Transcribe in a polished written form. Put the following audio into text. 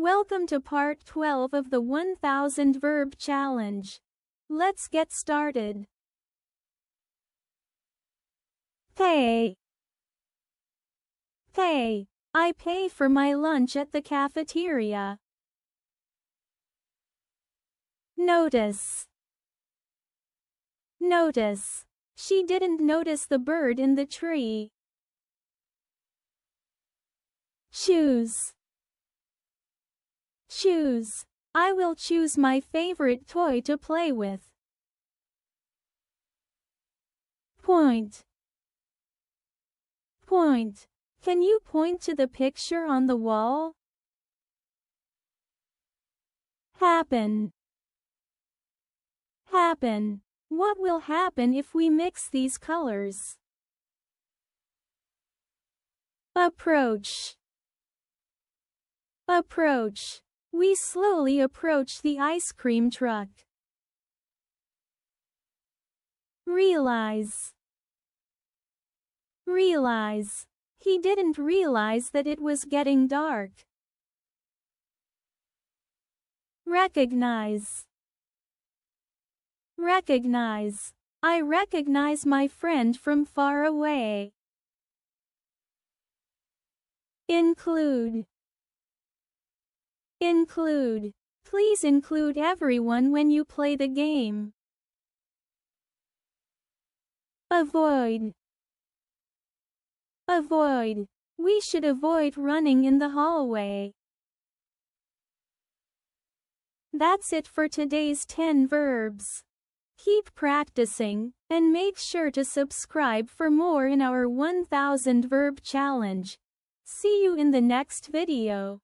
Welcome to part 12 of the 1000 Verb Challenge. Let's get started. Pay. Pay. I pay for my lunch at the cafeteria. Notice. Notice. She didn't notice the bird in the tree. Choose. Choose. I will choose my favorite toy to play with. Point. Point. Can you point to the picture on the wall? Happen. Happen. What will happen if we mix these colors? Approach. Approach. We slowly approach the ice cream truck. Realize. Realize. He didn't realize that it was getting dark. Recognize. Recognize. I recognize my friend from far away. Include. Include. Please include everyone when you play the game. Avoid. Avoid. We should avoid running in the hallway. That's it for today's 10 verbs. Keep practicing, and make sure to subscribe for more in our 1000 Verb Challenge. See you in the next video.